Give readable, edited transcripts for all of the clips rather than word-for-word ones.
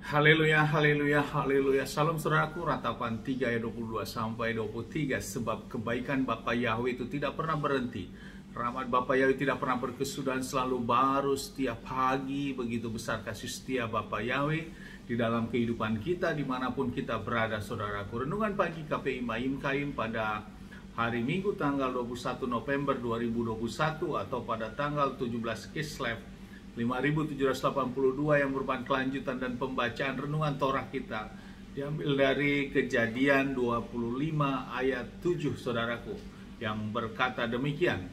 Haleluya, haleluya, haleluya. Salam saudaraku, ratapan 3 ayat 22 sampai 23. Sebab kebaikan Bapa Yahweh itu tidak pernah berhenti. Rahmat Bapa Yahweh tidak pernah berkesudahan, selalu baru setiap pagi. Begitu besar kasih setia Bapa Yahweh di dalam kehidupan kita dimanapun kita berada, saudaraku. Renungan pagi KPI Maim Kaim pada hari Minggu tanggal 21 November 2021 atau pada tanggal 17 Kislev 5782 yang merupakan kelanjutan dan pembacaan renungan Torah kita diambil dari Kejadian 25 ayat 7, saudaraku, yang berkata demikian.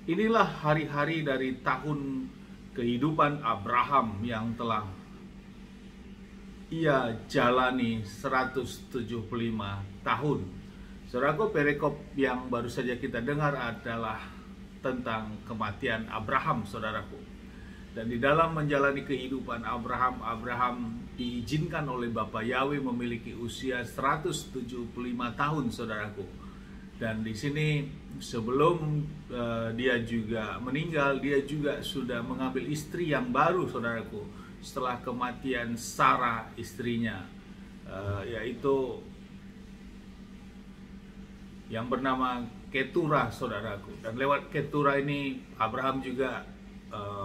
Inilah hari-hari dari tahun kehidupan Abraham yang telah ia jalani 175 tahun. Saudaraku, perikop yang baru saja kita dengar adalah tentang kematian Abraham, saudaraku. Dan di dalam menjalani kehidupan Abraham diizinkan oleh Bapa Yahweh memiliki usia 175 tahun, saudaraku. Dan di sini sebelum dia juga meninggal, dia juga sudah mengambil istri yang baru, saudaraku, setelah kematian Sarah istrinya, yaitu yang bernama Keturah, saudaraku. Dan lewat Keturah ini Abraham juga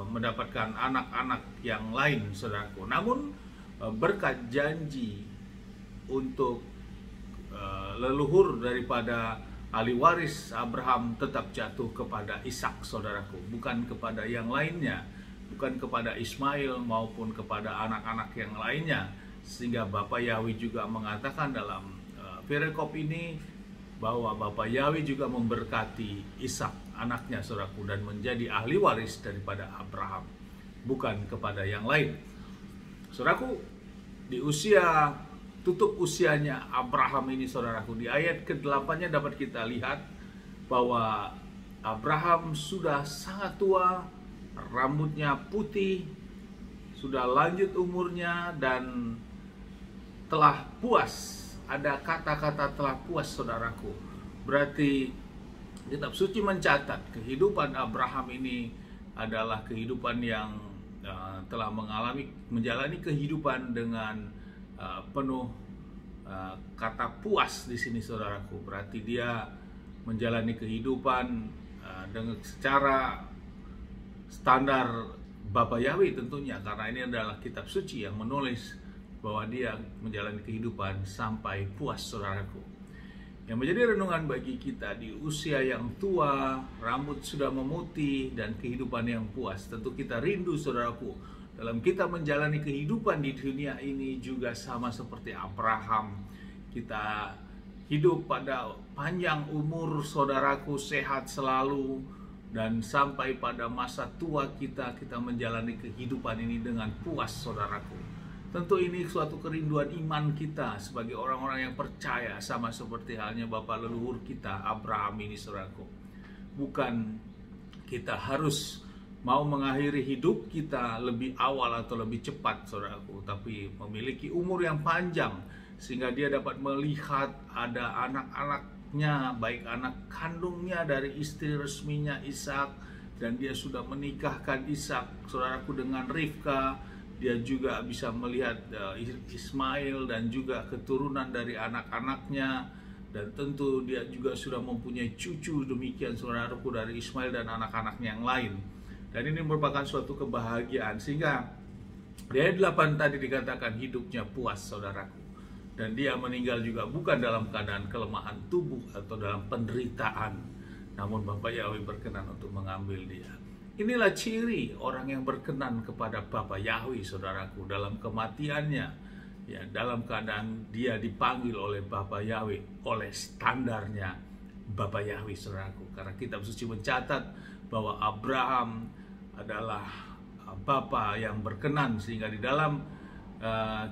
mendapatkan anak-anak yang lain, saudaraku. Namun berkat janji untuk leluhur daripada ahli waris Abraham tetap jatuh kepada Ishak, saudaraku, bukan kepada yang lainnya, bukan kepada Ismail maupun kepada anak-anak yang lainnya. Sehingga Bapa Yahweh juga mengatakan dalam perikop ini bahwa Bapa Yahweh juga memberkati Ishak anaknya, saudaraku, dan menjadi ahli waris daripada Abraham, bukan kepada yang lain. Saudaraku, di usia tutup usianya Abraham ini, saudaraku, di ayat ke-8-nya dapat kita lihat bahwa Abraham sudah sangat tua, rambutnya putih, sudah lanjut umurnya, dan telah puas. Ada kata-kata telah puas, saudaraku. Berarti kitab suci mencatat kehidupan Abraham ini adalah kehidupan yang telah menjalani kehidupan dengan penuh kata puas di sini, saudaraku. Berarti dia menjalani kehidupan dengan secara standar Bapa Yahweh tentunya, karena ini adalah kitab suci yang menulis bahwa dia menjalani kehidupan sampai puas, saudaraku. Yang menjadi renungan bagi kita di usia yang tua, rambut sudah memutih, dan kehidupan yang puas. Tentu kita rindu, saudaraku, dalam kita menjalani kehidupan di dunia ini juga sama seperti Abraham. Kita hidup pada panjang umur, saudaraku, sehat selalu, dan sampai pada masa tua kita menjalani kehidupan ini dengan puas, saudaraku. Tentu ini suatu kerinduan iman kita sebagai orang-orang yang percaya, sama seperti halnya Bapak leluhur kita Abraham ini, saudaraku. Bukan kita harus mau mengakhiri hidup kita lebih awal atau lebih cepat, saudaraku, tapi memiliki umur yang panjang sehingga dia dapat melihat ada anak-anaknya, baik anak kandungnya dari istri resminya Ishak, dan dia sudah menikahkan Ishak, saudaraku, dengan Rivka. Dia juga bisa melihat Ismail dan juga keturunan dari anak-anaknya, dan tentu dia juga sudah mempunyai cucu demikian, saudaraku, dari Ismail dan anak-anaknya yang lain. Dan ini merupakan suatu kebahagiaan, sehingga di ayat 8 tadi dikatakan hidupnya puas, saudaraku. Dan dia meninggal juga bukan dalam keadaan kelemahan tubuh atau dalam penderitaan, namun Bapa Yahweh berkenan untuk mengambil dia. Inilah ciri orang yang berkenan kepada Bapa Yahweh, saudaraku, dalam kematiannya, ya, dalam keadaan dia dipanggil oleh Bapa Yahweh oleh standarnya Bapa Yahweh, saudaraku. Karena kitab suci mencatat bahwa Abraham adalah bapa yang berkenan, sehingga di dalam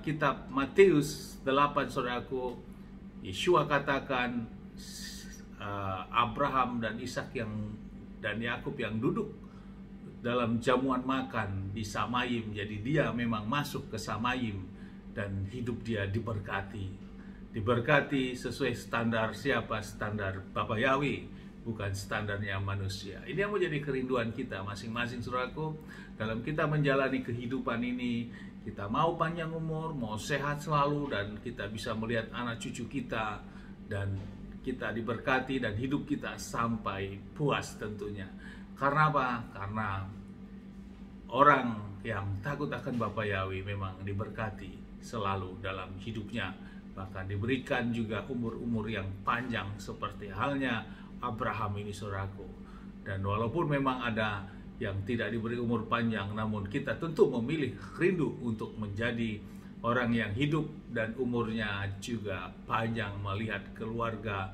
kitab Matius 8, saudaraku, Yeshua katakan Abraham dan Ishak dan Yakub yang duduk dalam jamuan makan di Samayim. Jadi dia memang masuk ke Samayim dan hidup dia diberkati sesuai standar siapa? Standar Bapa Yahweh, bukan standarnya manusia. Ini yang menjadi kerinduan kita masing-masing, saudaraku. Dalam kita menjalani kehidupan ini, Kita mau panjang umur, mau sehat selalu, dan kita bisa melihat anak cucu kita, dan kita diberkati dan hidup kita sampai puas tentunya. Karena apa? Karena orang yang takut akan Bapa Yahweh memang diberkati selalu dalam hidupnya. Bahkan diberikan juga umur-umur yang panjang seperti halnya Abraham ini, saudaraku. Dan walaupun memang ada yang tidak diberi umur panjang, namun kita tentu memilih rindu untuk menjadi orang yang hidup dan umurnya juga panjang, melihat keluarga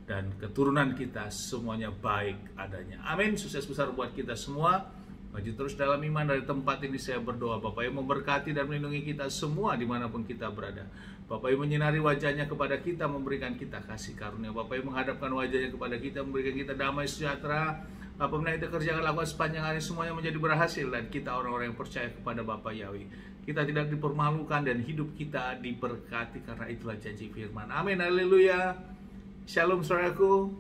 dan keturunan kita semuanya baik adanya. Amin. Sukses besar buat kita semua. Maju terus dalam iman. Dari tempat ini saya berdoa, Bapak yang memberkati dan melindungi kita semua dimanapun kita berada. Bapak yang menyinari wajahnya kepada kita, memberikan kita kasih karunia. Bapak yang menghadapkan wajahnya kepada kita, memberikan kita damai sejahtera. Apapun yang kita kerjakan, lakukan sepanjang hari, semuanya menjadi berhasil. Dan kita orang-orang yang percaya kepada Bapa Yahweh, kita tidak dipermalukan dan hidup kita diberkati, karena itulah janji firman. Amin, haleluya. Shalom saudaraku.